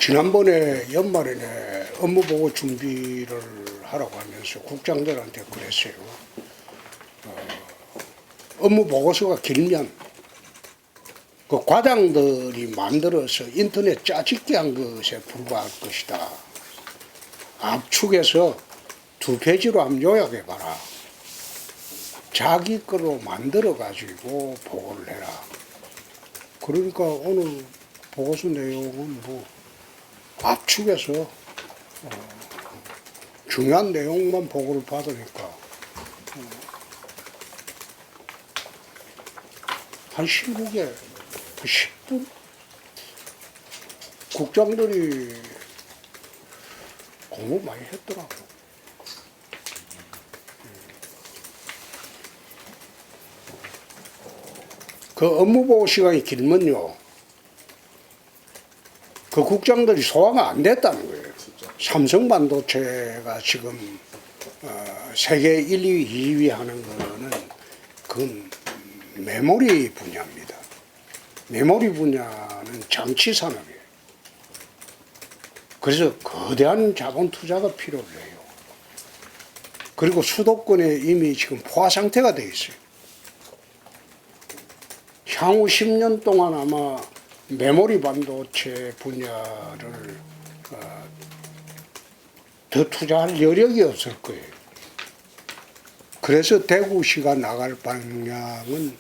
지난번에 연말에는 업무보고 준비를 하라고 하면서 국장들한테 그랬어요. 업무보고서가 길면 그 과장들이 만들어서 인터넷 짜집기 한 것에 불과할 것이다. 압축해서 2페이지로 한번 요약해봐라. 자기 거로 만들어가지고 보고를 해라. 그러니까 오늘 보고서 내용은 뭐 압축해서 중요한 내용만 보고를 받으니까 한 15개, 10분? 국장들이 공부 많이 했더라고. 그 업무보고 시간이 길면요, 그 국장들이 소화가 안 됐다는 거예요. 삼성반도체가 지금 세계 1, 2위, 2위 하는 거는 그건 메모리 분야입니다. 메모리 분야는 장치 산업이에요. 그래서 거대한 자본 투자가 필요해요. 그리고 수도권에 이미 지금 포화 상태가 되어 있어요. 향후 10년 동안 아마 메모리 반도체 분야를 더 투자할 여력이 없을 거예요. 그래서 대구시가 나갈 방향은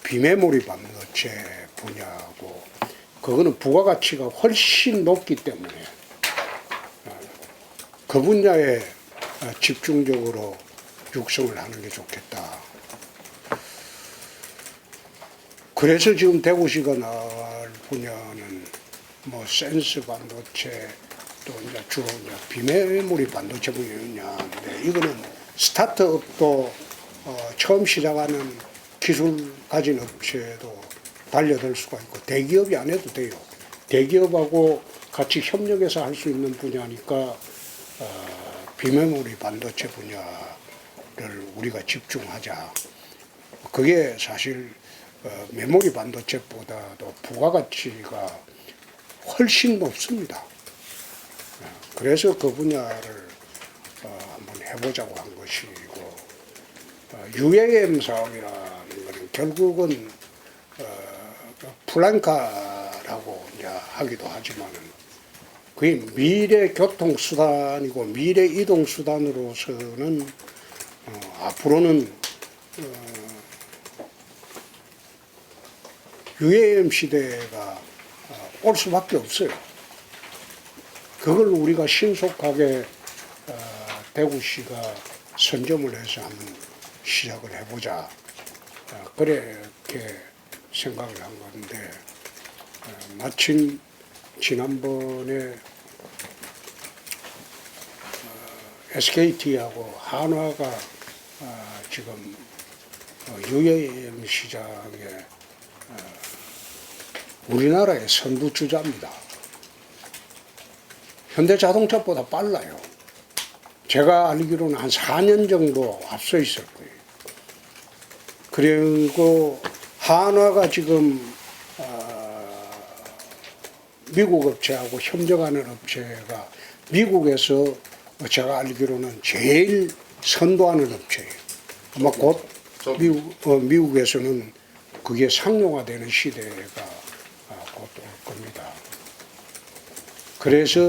비메모리 반도체 분야고, 그거는 부가가치가 훨씬 높기 때문에 그 분야에 집중적으로 육성을 하는 게 좋겠다. 그래서 지금 대구시가 나갈 분야는 뭐 센스 반도체, 또 이제 주로 이제 비메모리 반도체 분야인데, 이거는 스타트업도 처음 시작하는 기술 가진 업체도 달려들 수가 있고, 대기업이 안 해도 돼요. 대기업하고 같이 협력해서 할 수 있는 분야니까 비메모리 반도체 분야를 우리가 집중하자. 그게 사실 메모리 반도체보다도 부가가치가 훨씬 높습니다. 그래서 그 분야를 한번 해보자고 한 것이고, UAM 사업이라는 것은 결국은 플랑카라고 이제 하기도 하지만은 그게 미래 교통수단이고 미래 이동수단으로서는 앞으로는 UAM 시대가 올 수밖에 없어요. 그걸 우리가 신속하게 대구시가 선점을 해서 한번 시작을 해보자. 그렇게 생각을 한 건데, 마침 지난번에 SKT하고 한화가 지금 UAM 시장에 우리나라의 선두주자입니다. 현대자동차보다 빨라요. 제가 알기로는 한 4년 정도 앞서 있을 거예요. 그리고 한화가 지금 미국 업체하고 협력하는 업체가 미국에서 제가 알기로는 제일 선도하는 업체예요. 아마 곧 미국에서는 그게 상용화되는 시대가 곧 올 겁니다. 그래서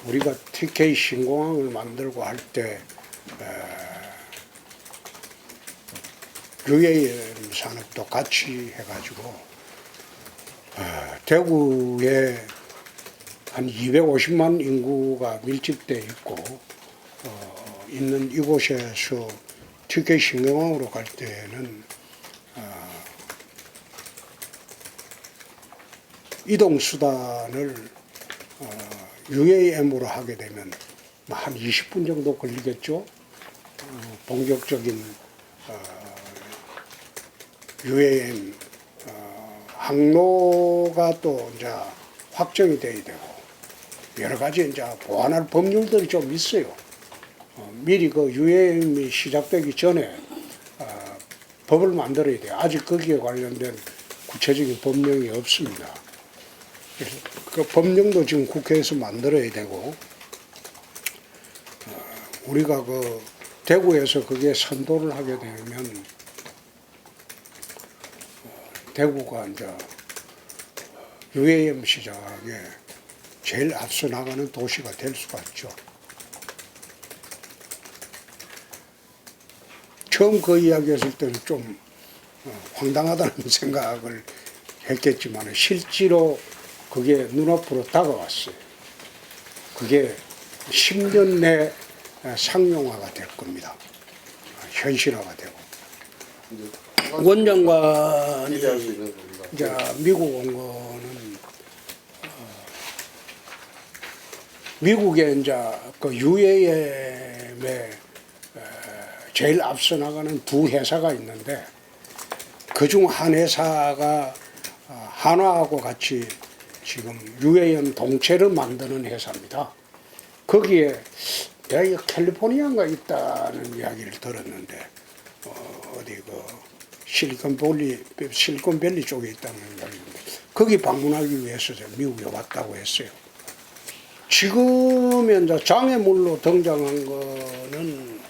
우리가 TK 신공항을 만들고 할 때 UAM 산업도 같이 해가지고 대구에 한 250만 인구가 밀집되어 있고 있는 이곳에서 TK 신공항으로 갈 때는 이동수단을 UAM으로 하게 되면 한 20분 정도 걸리겠죠. 본격적인 UAM 항로가 또 이제 확정이 돼야 되고, 여러 가지 이제 보완할 법률들이 좀 있어요. 미리 그 UAM이 시작되기 전에 법을 만들어야 돼요. 아직 거기에 관련된 구체적인 법령이 없습니다. 그 법령도 지금 국회에서 만들어야 되고, 우리가 그 대구에서 그게 선도를 하게 되면 대구가 이제 UAM 시장에 제일 앞서 나가는 도시가 될 수가 있죠. 처음 그 이야기 했을 때는 좀 황당하다는 생각을 했겠지만 실제로 그게 눈앞으로 다가왔어요. 그게 10년 내 상용화가 될 겁니다. 현실화가 되고. 원장관이 이제 미국 온 거는 미국에 이제 그 UAM에 제일 앞서 나가는 두 회사가 있는데 그중 한 회사가 한화하고 같이 지금 UAM 동체를 만드는 회사입니다. 거기에 내가 캘리포니아가 있다는 이야기를 들었는데 어디 그 실리콘밸리 쪽에 있다는 이야기인데 거기 방문하기 위해서 미국에 왔다고 했어요. 지금 현재 장애물로 등장한 거는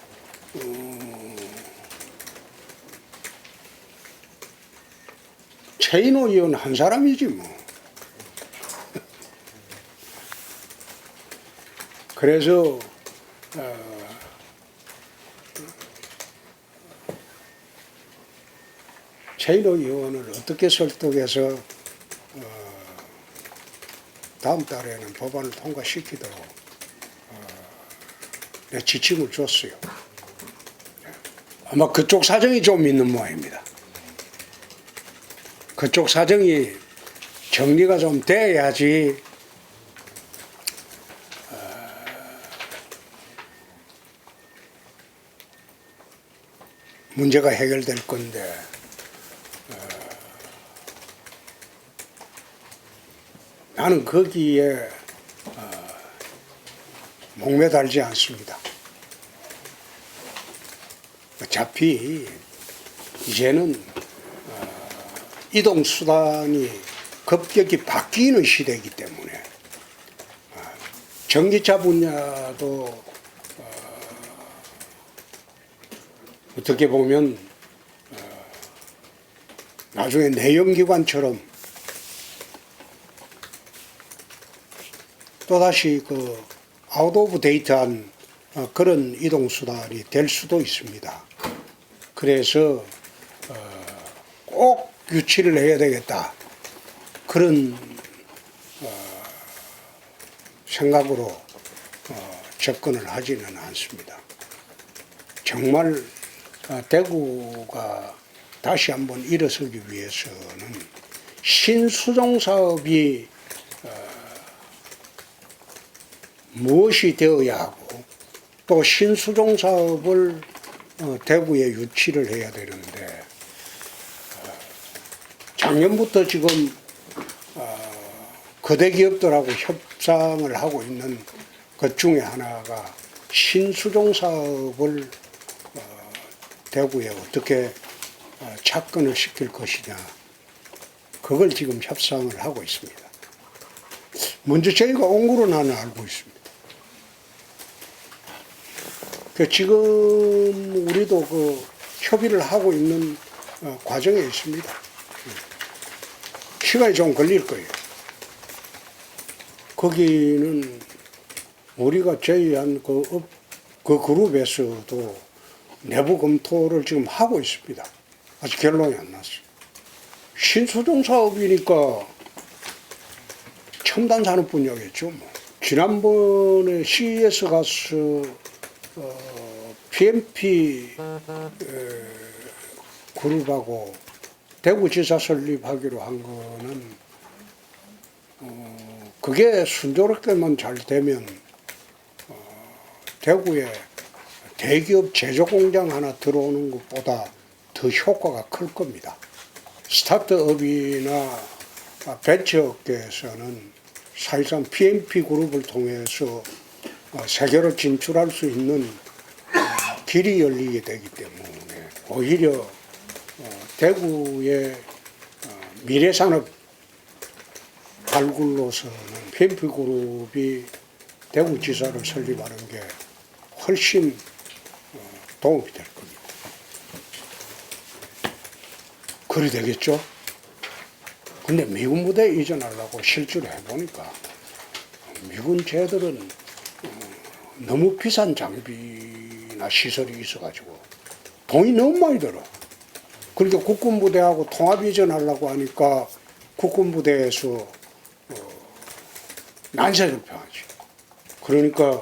최인호 의원 한 사람이지 뭐. 그래서 최인호 의원을 어떻게 설득해서 다음 달에는 법안을 통과시키도록 내 지침을 줬어요. 아마 그쪽 사정이 좀 있는 모양입니다. 그쪽 사정이 정리가 좀 돼야지 문제가 해결될 건데 나는 거기에 목매달지 않습니다. 어차피 이제는 이동수단이 급격히 바뀌는 시대이기 때문에 전기차 분야도 어떻게 보면 나중에 내연기관처럼 또다시 그 아웃 오브 데이트한 그런 이동수단이 될 수도 있습니다. 그래서 꼭 유치를 해야 되겠다. 그런 생각으로 접근을 하지는 않습니다. 정말 대구가 다시 한번 일어서기 위해서는 신수종 사업이 무엇이 되어야 하고 또 신수종 사업을 대구에 유치를 해야 되는데 작년부터 지금 거대 기업들하고 협상을 하고 있는 것 중에 하나가 신수종 사업을 대구에 어떻게 착근을 시킬 것이냐, 그걸 지금 협상을 하고 있습니다. 먼저 저희가 온 거로 나는 알고 있습니다. 지금 우리도 그 협의를 하고 있는 과정에 있습니다. 시간이 좀 걸릴 거예요. 거기는 우리가 제의한 그 그룹에서도 내부 검토를 지금 하고 있습니다. 아직 결론이 안 났어요. 신수종 사업이니까 첨단 산업 분야겠죠. 뭐. 지난번에 CES 가서 PMP 그룹하고 대구지사 설립하기로 한 거는 그게 순조롭게만 잘 되면 대구에 대기업 제조공장 하나 들어오는 것보다 더 효과가 클 겁니다. 스타트업이나 벤처업계에서는 사실상 PMP 그룹을 통해서 세계로 진출할 수 있는 길이 열리게 되기 때문에 오히려 대구의 미래산업 발굴로서는 PMP그룹이 대구지사를 설립하는 게 훨씬 도움이 될 겁니다. 그리 되겠죠? 근데 미군 부대 이전하려고 실제로 해보니까 미군 쟤들은 너무 비싼 장비나 시설이 있어가지고 돈이 너무 많이 들어. 그러니까 국군부대하고 통합 이전하려고 하니까 국군부대에서 난색을 표하지. 그러니까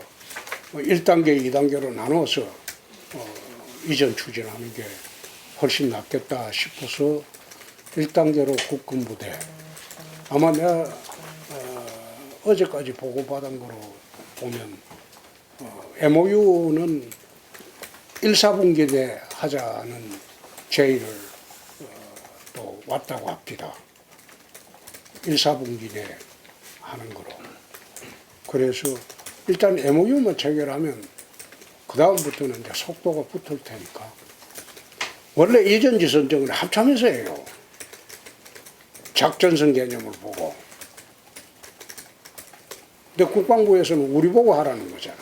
1단계, 2단계로 나눠서 이전 추진하는 게 훨씬 낫겠다 싶어서 1단계로 국군부대. 아마 내가 어제까지 보고받은 거로 보면 MOU는 1, 4분기 내 하자는 제의를 또 왔다고 합니다. 1, 4분기 내 하는 거로. 그래서 일단 MOU만 체결하면 그 다음부터는 이제 속도가 붙을 테니까. 원래 이전지 선정은 합참에서 해요. 작전성 개념을 보고. 근데 국방부에서는 우리 보고 하라는 거잖아.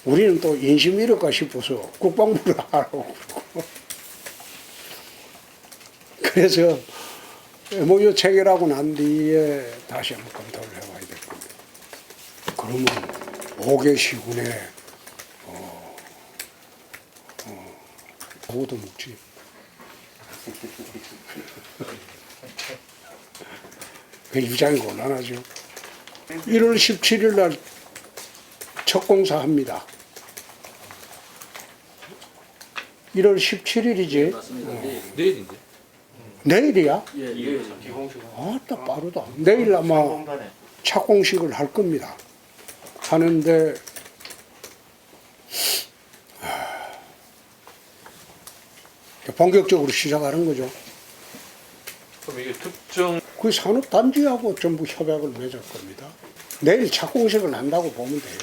우리는 또 인심 잃을까 싶어서 국방부를 하라고 그러고. 그래서 MOU 체결하고 난 뒤에 다시 한번 검토를 해봐야 될 겁니다. 그러면 5개 시군에 하고도 묻지. 그 입장이 곤란하죠. 1월 17일 날 첫 공사합니다. 1월 17일이지. 내일인데? 내일이야? 예, 기공식. 아따 빠르다. 내일 아마 착공식을 할 겁니다. 하는데 본격적으로 시작하는 거죠. 그럼 이게 특정 그 산업단지하고 전부 협약을 맺을 겁니다. 내일 착공식을 한다고 보면 돼요.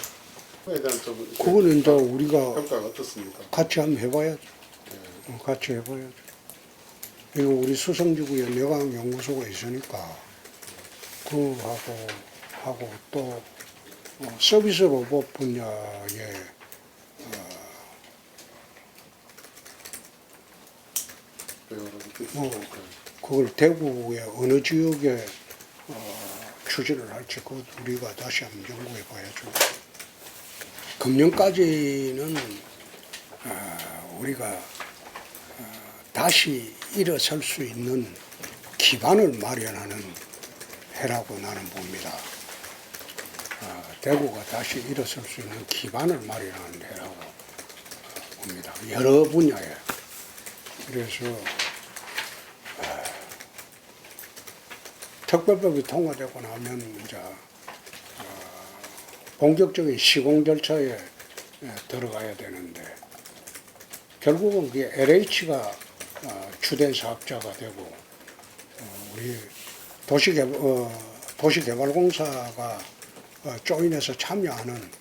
에 대한 좀 그거는 이제 우리가 평가가 어떻습니까? 같이 한번 해봐야죠. 같이 해봐야죠. 이거 우리 수성지구에 내강연구소가 있으니까 그거하고 하고 또 서비스 로봇 분야에 그걸 대구의 어느 지역에 추진을 할지 그것 우리가 다시 한번 연구해 봐야죠. 금년까지는 우리가 다시 일어설 수 있는 기반을 마련하는 해라고 나는 봅니다. 대구가 다시 일어설 수 있는 기반을 마련하는 해라고 봅니다. 여러 분야에. 그래서 특별법이 통과되고 나면 이제 본격적인 시공 절차에 들어가야 되는데 결국은 그게 LH가 주된 사업자가 되고 우리 도시개발공사가 조인해서 참여하는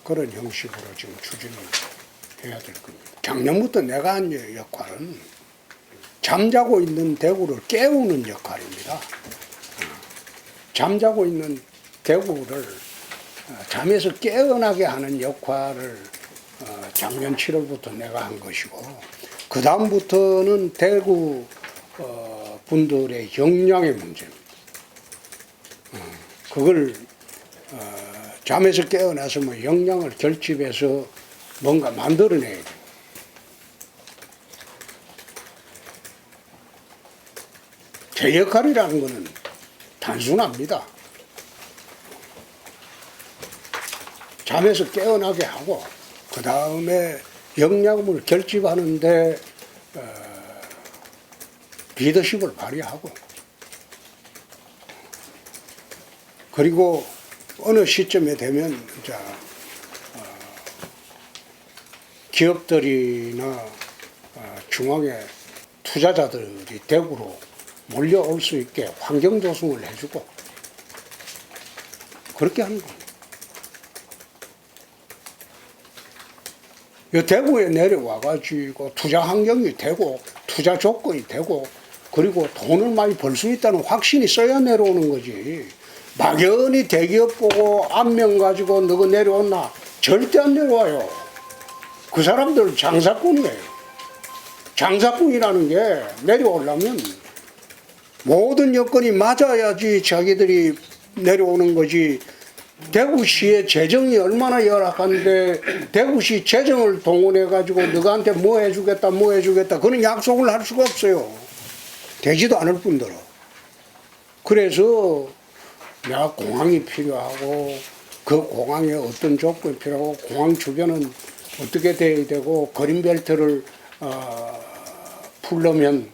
그런 형식으로 지금 추진을 해야 될 겁니다. 작년부터 내가 한 역할은 잠자고 있는 대구를 깨우는 역할입니다. 잠자고 있는 대구를 잠에서 깨어나게 하는 역할을 작년 7월부터 내가 한 것이고 그 다음부터는 대구 분들의 역량의 문제입니다. 그걸 잠에서 깨어나서 역량을 결집해서 뭔가 만들어내야 돼요. 제 역할이라는 것은 단순합니다. 잠에서 깨어나게 하고 그 다음에 역량을 결집하는데 리더십을 발휘하고 그리고 어느 시점에 되면 이제 기업들이나 중앙의 투자자들이 대구로 몰려올 수 있게 환경 조성을 해주고 그렇게 하는 겁니다. 이 대구에 내려와가지고 투자 환경이 되고 투자 조건이 되고 그리고 돈을 많이 벌 수 있다는 확신이 써야 내려오는 거지. 막연히 대기업 보고 안면 가지고 너가 내려왔나? 절대 안 내려와요. 그 사람들 장사꾼이에요. 장사꾼이라는 게 내려오려면 모든 여건이 맞아야지 자기들이 내려오는 거지. 대구시의 재정이 얼마나 열악한데 대구시 재정을 동원해 가지고 너한테 뭐 해주겠다 뭐 해주겠다 그런 약속을 할 수가 없어요. 되지도 않을 뿐더러. 그래서 내가 공항이 필요하고 그 공항에 어떤 조건이 필요하고 공항 주변은 어떻게 돼야 되고 그린벨트를 풀려면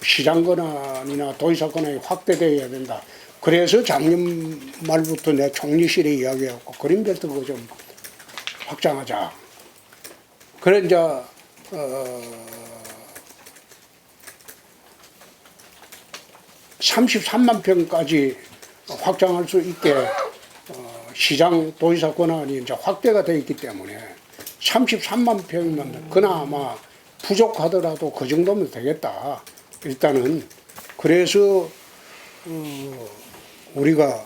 시장 권한이나 도의사 권한이 확대돼야 된다. 그래서 작년 말부터 내 총리실에 이야기했고 그린벨트 그거 좀 확장하자. 그래 이제 33만 평까지 확장할 수 있게 시장 도의사 권한이 이제 확대가 되어 있기 때문에 33만 평이면 그나마 부족하더라도 그 정도면 되겠다. 일단은 그래서 우리가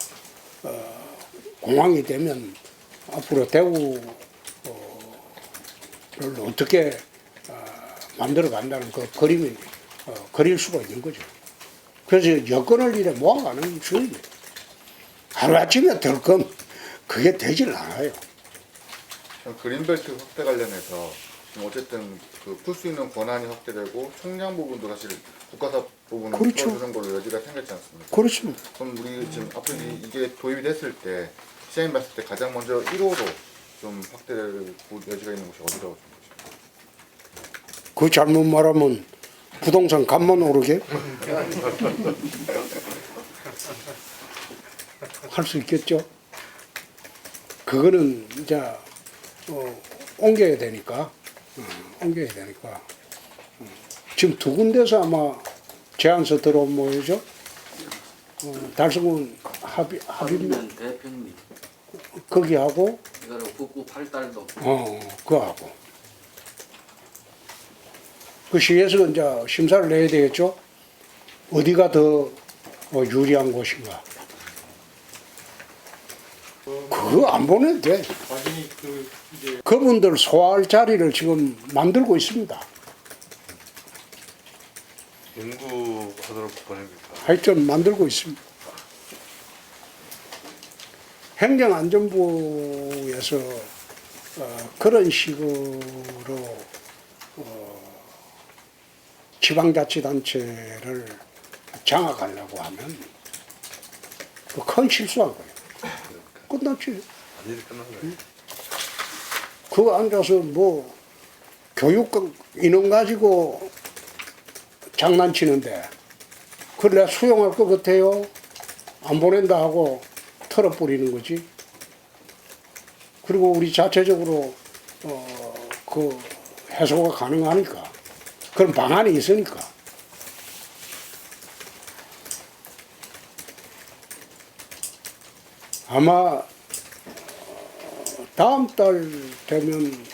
공항이 되면 앞으로 대구를 어떻게 만들어 간다는 그 그림이 그릴 수가 있는 거죠. 그래서 여건을 이래 모아가는 중입니다. 하루아침에 덜컹 그게 되질 않아요. 그린벨트 확대 관련해서 지금 어쨌든 그 풀 수 있는 권한이 확대되고 총량 부분도 사실 국가사 부분을 그렇죠. 풀어주는 걸로 여지가 생겼지 않습니까? 그렇죠. 그럼 우리 지금 앞으로 이게 도입이 됐을 때 시장님 봤을 때 가장 먼저 1호로 좀 확대될 여지가 있는 곳이 어디라고 생각하십니까? 그 잘못 말하면 부동산 값만 오르게 할 수 있겠죠. 그거는 이제 옮겨야 되니까 지금 두 군데서 아마 제안서 들어온 모이죠. 달성군 합의면 대평리 거기하고 이거는 북구 8달도 그거하고 그 시에서 이제 심사를 내야 되겠죠. 어디가 더 유리한 곳인가. 그거 안 보내도 돼. 그분들 소화할 자리를 지금 만들고 있습니다. 연구하도록 보내니까 하여튼 만들고 있습니다. 행정안전부에서 그런 식으로 지방자치단체를 장악하려고 하면 그 큰 실수한 거예요. 끝났지. 완전히 끝난 거예요. 그거 앉아서 뭐 교육 인원 가지고 장난치는데 그걸 내가 수용할 것 같아요? 안 보낸다 하고 털어버리는 거지. 그리고 우리 자체적으로 그 해소가 가능하니까 그런 방안이 있으니까. 아마 다음 달 되면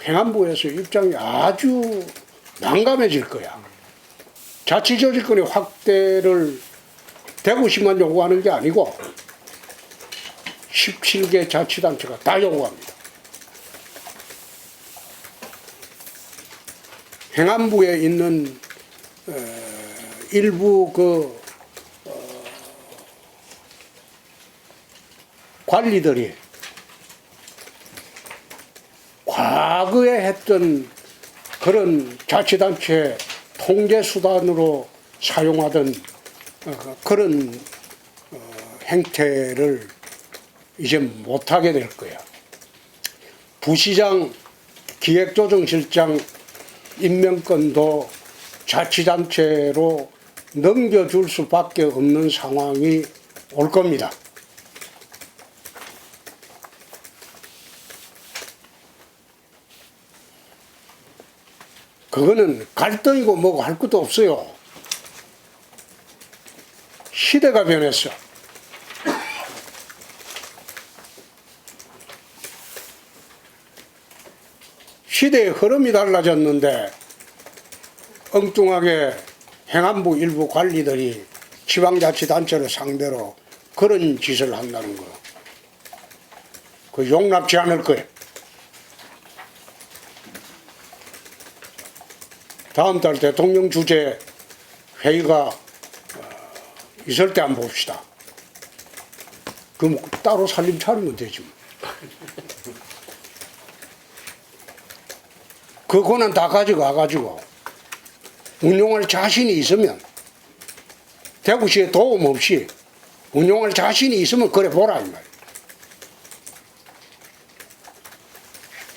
행안부에서 입장이 아주 난감해질 거야. 자치조직권의 확대를 대구시만 요구하는 게 아니고 17개 자치단체가 다 요구합니다. 행안부에 있는 일부 그 관리들이 과거에 했던 그런 자치단체 통제수단으로 사용하던 그런 행태를 이제 못하게 될 거야. 부시장, 기획조정실장 임명권도 자치단체로 넘겨줄 수밖에 없는 상황이 올 겁니다. 그거는 갈등이고 뭐고 할 것도 없어요. 시대가 변했어. 시대의 흐름이 달라졌는데 엉뚱하게 행안부 일부 관리들이 지방자치단체를 상대로 그런 짓을 한다는 거, 그 용납지 않을 거예요. 다음 달 대통령 주재 회의가 있을 때 한번 봅시다. 그럼 따로 살림 차리면 되지 뭐. 그 권한 다 가져가가지고 운용할 자신이 있으면, 대구시에 도움 없이 운용할 자신이 있으면 그래 보라 이 말이에요.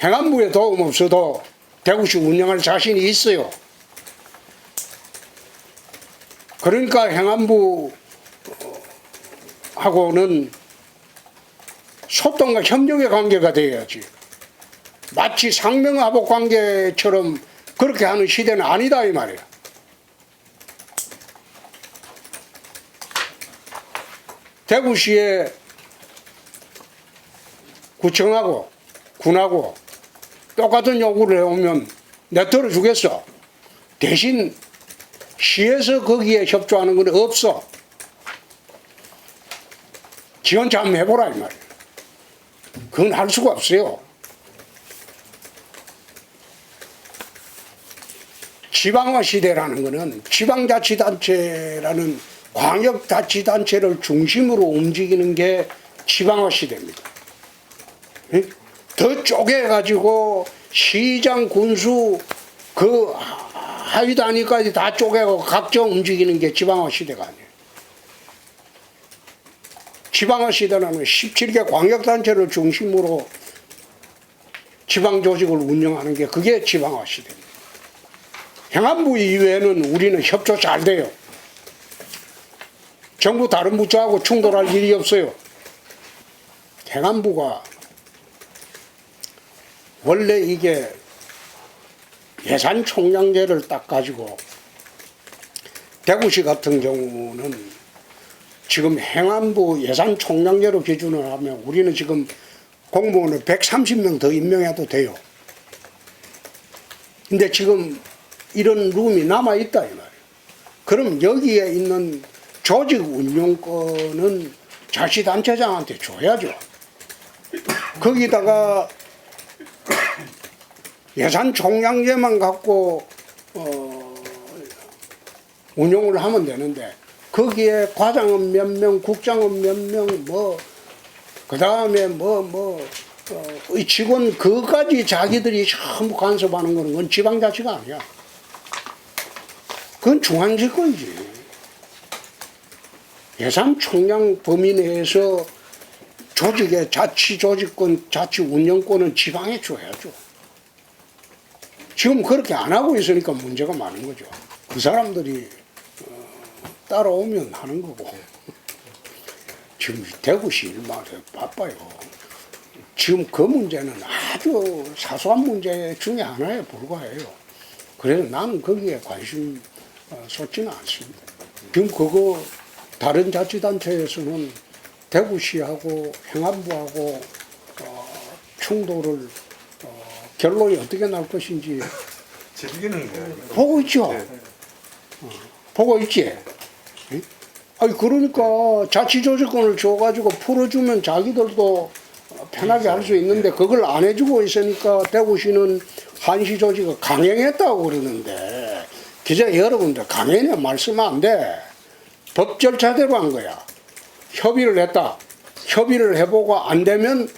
행안부에 도움 없어도 대구시 운영할 자신이 있어요. 그러니까 행안부하고는 소통과 협력의 관계가 되어야지. 마치 상명하복 관계처럼 그렇게 하는 시대는 아니다 이 말이야. 대구시에 구청하고 군하고 똑같은 요구를 해오면 내가 들어주겠어. 대신 시에서 거기에 협조하는 건 없어. 지원자 한번 해보라 이 말이야. 그건 할 수가 없어요. 지방화 시대라는 것은 지방자치단체라는 광역자치단체를 중심으로 움직이는 게 지방화 시대입니다. 더 쪼개가지고 시장, 군수, 그 하위 단위까지 다 쪼개고 각자 움직이는 게 지방화 시대가 아니에요. 지방화 시대라는 17개 광역단체를 중심으로 지방조직을 운영하는 게 그게 지방화 시대입니다. 행안부 이외에는 우리는 협조 잘 돼요. 정부 다른 부처하고 충돌할 일이 없어요. 행안부가 원래 이게 예산 총량제를 딱 가지고 대구시 같은 경우는 지금 행안부 예산 총량제로 기준을 하면 우리는 지금 공무원을 130명 더 임명해도 돼요. 근데 지금 이런 룸이 남아있다 이 말이에요. 그럼 여기에 있는 조직 운영권은 자치단체장한테 줘야죠. 거기다가 예산 총량제만 갖고 운영을 하면 되는데 거기에 과장은 몇 명, 국장은 몇 명, 그 다음에 이 직원 그까지 자기들이 전부 간섭하는 거는 그건 지방자치가 아니야. 그건 중앙집권이지. 예산 총량 범위 내에서 조직의 자치조직권, 자치운영권은 지방에 줘야죠. 지금 그렇게 안 하고 있으니까 문제가 많은 거죠. 그 사람들이 따라오면 하는 거고. 지금 대구시 일만 바빠요. 지금 그 문제는 아주 사소한 문제 중에 하나에 불과해요. 그래서 나는 거기에 관심 쏟지는 않습니다. 지금 그거 다른 자치단체에서는 대구시하고 행안부하고 충돌을 결론이 어떻게 날 것인지 즐기는 거예요. 보고 있죠. 보고 있지. 아니 그러니까 자치조직권을 줘가지고 풀어주면 자기들도 편하게 할 수 있는데 그걸 안 해주고 있으니까 대구시는 한시조직을 강행했다고 그러는데 기자 여러분들 강행에 말씀 안 돼. 법 절차대로 한 거야. 협의를 했다. 협의를 해보고 안 되면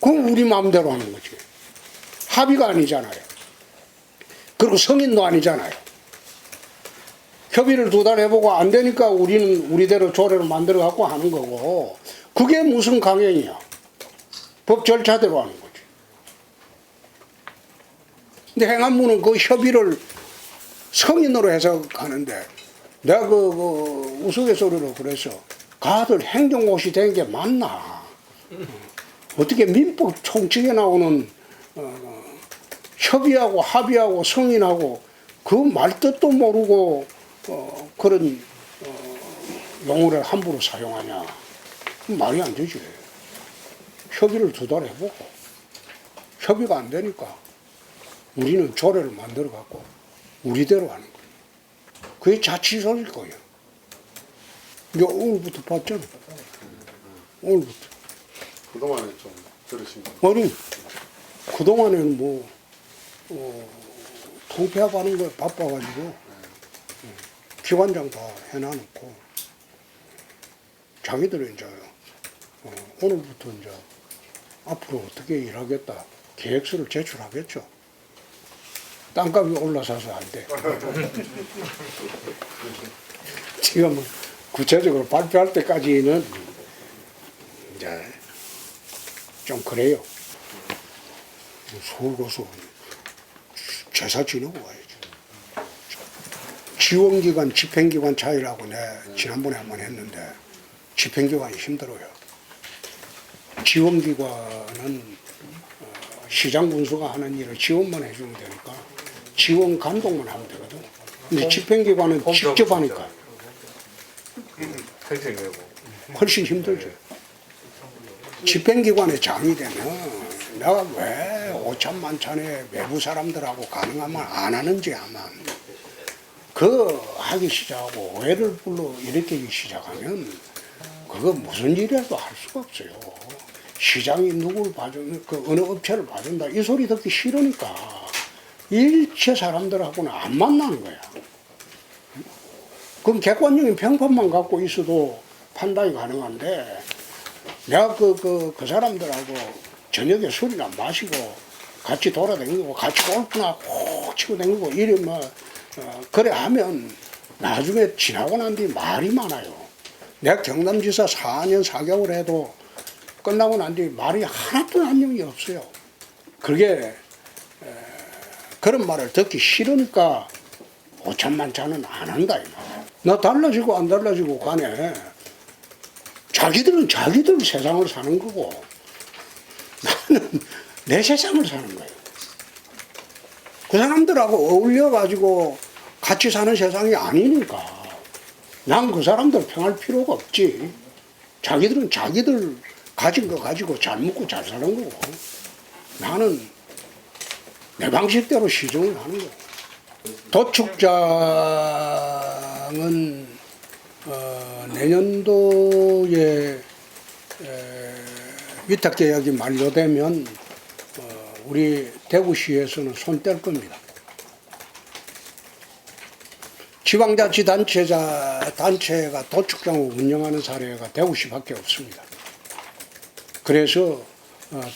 그건 우리 마음대로 하는 거지. 합의가 아니잖아요. 그리고 성인도 아니잖아요. 협의를 2달 해보고 안 되니까 우리는 우리대로 조례를 만들어 갖고 하는 거고 그게 무슨 강행이야. 법 절차대로 하는 거지. 근데 행안부는 그 협의를 성인으로 해석하는데 내가 우스갯소리로 그래서 가들 행정고시 된 게 맞나. 어떻게 민법 총칙에 나오는 협의하고 합의하고 성인하고 그 말뜻도 모르고 그런 용어를 함부로 사용하냐. 말이 안 되지. 협의를 2달 해보고 협의가 안 되니까 우리는 조례를 만들어 갖고 우리대로 하는 거예요. 그게 자취소일 거예요. 이제 오늘부터 봤잖아. 오늘부터. 그동안에 좀 들으신 거. 아니, 그동안에는 뭐, 통폐합하는 거에 바빠가지고, 기관장 다 해놔놓고, 자기들은 이제, 오늘부터 이제, 앞으로 어떻게 일하겠다, 계획서를 제출하겠죠. 땅값이 올라서서 안 돼. 지금 구체적으로 발표할 때까지는 이제 좀 그래요. 서울 가서 제사 지내고 와야죠. 지원기관, 집행기관 차이라고 내가 지난번에 한번 했는데 집행기관이 힘들어요. 지원기관은 시장 군수가 하는 일을 지원만 해주면 되니까 지원 감독만 하면 되거든. 근데 집행기관은 직접 하니까 생생 내고. 훨씬 힘들죠. 집행기관의 장이 되면 내가 왜 오찬만찬에 외부 사람들하고 가능하면 안 하는지 아마 그 하기 시작하고 오해를 불러 일으키기 시작하면 그거 무슨 일이라도 할 수가 없어요. 시장이 누굴 봐준, 그 어느 업체를 봐준다 이 소리 듣기 싫으니까 일체 사람들하고는 안 만나는 거야. 그럼 객관적인 평판만 갖고 있어도 판단이 가능한데 내가 그 사람들하고 저녁에 술이나 마시고 같이 돌아다니고 같이 골프나 콕 치고 다니고 이러면 그래 하면 나중에 지나고 난 뒤 말이 많아요. 내가 경남지사 4년 4개월 해도 끝나고 난 뒤 말이 하나도 남용이 없어요. 그게 그런 말을 듣기 싫으니까 오찬만찬은 안 한다 이 말이야. 나 달라지고 안 달라지고 간에 자기들은 자기들 세상을 사는 거고 나는 내 세상을 사는 거예요. 그 사람들하고 어울려가지고 같이 사는 세상이 아니니까 난 그 사람들 평할 필요가 없지. 자기들은 자기들 가진 거 가지고 잘 먹고 잘 사는 거고 나는 내 방식대로 시정을 하는 거예요. 도축장은 내년도에 위탁계약이 만료되면 우리 대구시에서는 손 뗄 겁니다. 지방자치단체가 도축장을 운영하는 사례가 대구시밖에 없습니다. 그래서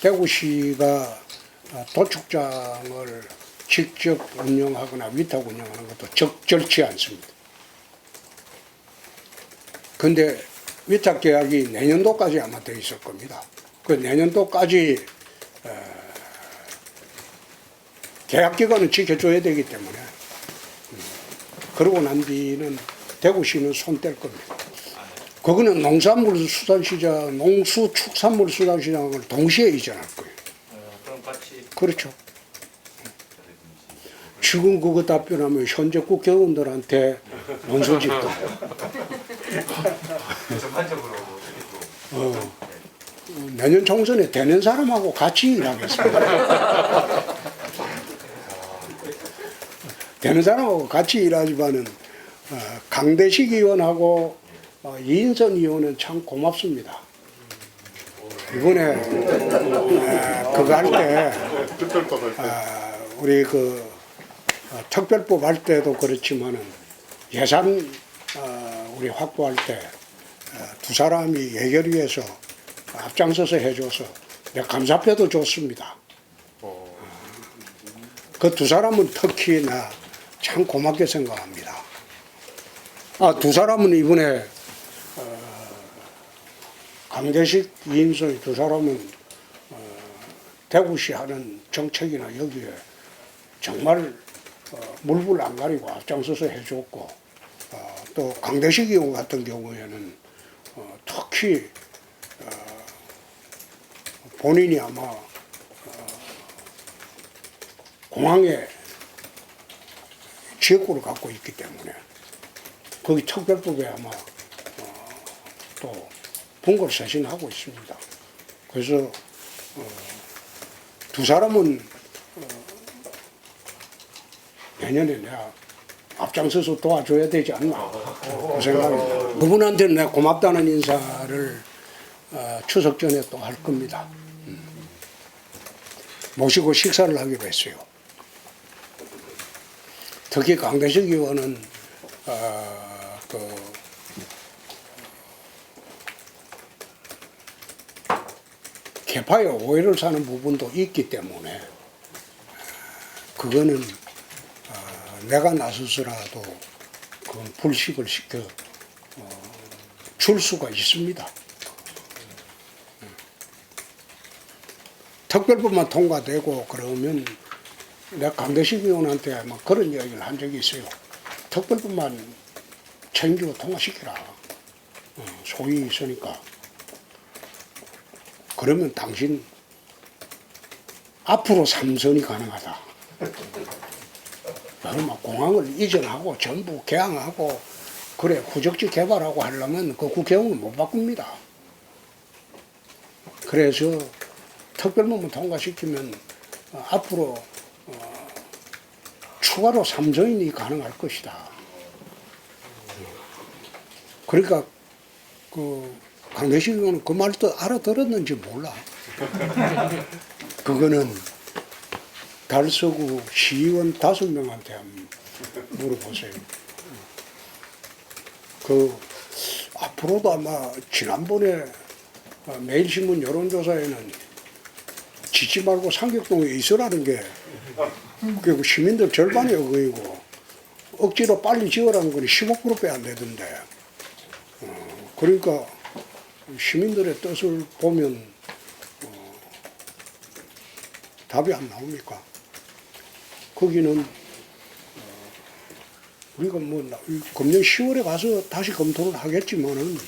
대구시가 도축장을 직접 운영하거나 위탁 운영하는 것도 적절치 않습니다. 근데 위탁 계약이 내년도까지 아마 돼 있을 겁니다. 그 내년도까지 계약 기간은 지켜줘야 되기 때문에 그러고 난 뒤는 대구시는 손 뗄 겁니다. 그거는 농수산물수단시장, 농수축산물수단시장을 동시에 이전할 거예요. 그럼 같이. 그렇죠. 지금 그거 답변하면 현재 국회의원들한테 논소짓도 전반적으로 내년 총선에 되는 사람하고 같이 일하겠습니다. 되는 사람하고 같이 일하지만은 강대식 의원하고 이인선 의원은 참 고맙습니다. 이번에 그거 할 때 특별법 할 때. 우리 특별법 할 때도 그렇지만은 예산 우리 확보할 때 두 사람이 예결위에서 앞장서서 해줘서 내가 감사표도 줬습니다. 그 두 사람은 특히 나 참 고맙게 생각합니다. 두 사람은 이번에 강대식, 이인선 두 사람은 대구시 하는 정책이나 여기에 정말 물불 안 가리고 앞장서서 해줬고 또 강대식 의원 같은 경우에는 특히 본인이 아마 공항에 지역구를 갖고 있기 때문에 거기 특별법에 아마 또 본걸 쇄신하고 있습니다. 그래서 두 사람은 내년에 내가 앞장서서 도와줘야 되지 않나 그 생각입니다. 그분한테는 내가 고맙다는 인사를 추석 전에 또 할 겁니다. 모시고 식사를 하기로 했어요. 특히 강대식 의원은 개파에 오해를 사는 부분도 있기 때문에 그거는 내가 나서서라도 그건 불식을 시켜 줄 수가 있습니다. 특별법만 통과되고 그러면 내가 강대식 의원한테 막 그런 이야기를 한 적이 있어요. 특별법만 책임지고 통과시키라. 소위 있으니까. 그러면 당신 앞으로 3선이 가능하다. 그러면 공항을 이전하고 전부 개항하고 그래 후적지 개발하고 하려면 그 국회의원은 못 바꿉니다. 그래서 특별법만 통과시키면 앞으로 추가로 3선이 가능할 것이다. 그러니까 강대식 의원은 그 말도 알아들었는지 몰라. 그거는 달서구 시의원 5명한테 한번 물어보세요. 앞으로도 아마 지난번에 매일신문 여론조사에는 짓지 말고 상격동에 있으라는 게 그 시민들 절반이 그거이고 억지로 빨리 지으라는 건 15%밖에 안 되던데. 그러니까 시민들의 뜻을 보면 답이 안 나옵니까? 거기는 우리가 뭐 금년 10월에 가서 다시 검토를 하겠지만은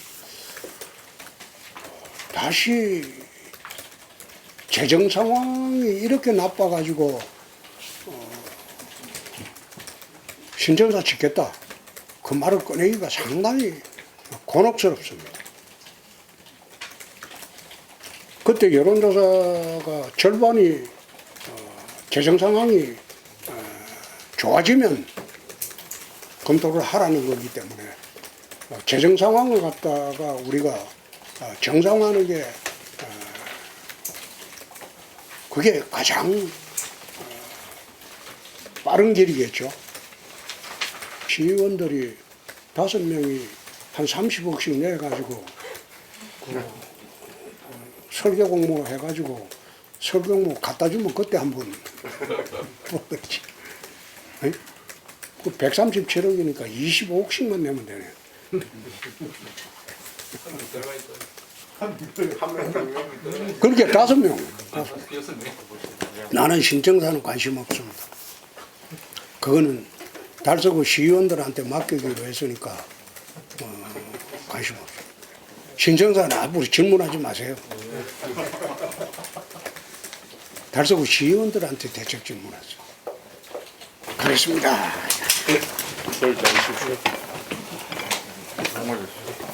다시 재정 상황이 이렇게 나빠가지고 신청사 짓겠다 그 말을 꺼내기가 상당히 곤혹스럽습니다. 그때 여론조사가 절반이 재정 상황이 좋아지면 검토를 하라는 거기 때문에 재정 상황을 갖다가 우리가 정상화하는 게 그게 가장 빠른 길이겠죠. 시의원들이 5명이 한 30억씩 내가지고 설계 공모 해가지고 설계 공모 갖다 주면 그때 한번 보겠지. 그 137억이니까 25억씩만 내면 되네. 그렇게 5명. 나는 신청사는 관심 없습니다. 그거는 달서구 시의원들한테 맡기기로 했으니까 관심 없어요. 신청사는 앞으로 질문하지 마세요. 달서구 시의원들한테 대책 질문하세요. 그렇습니다. 절 잡으십시오. 정말 좋습니다.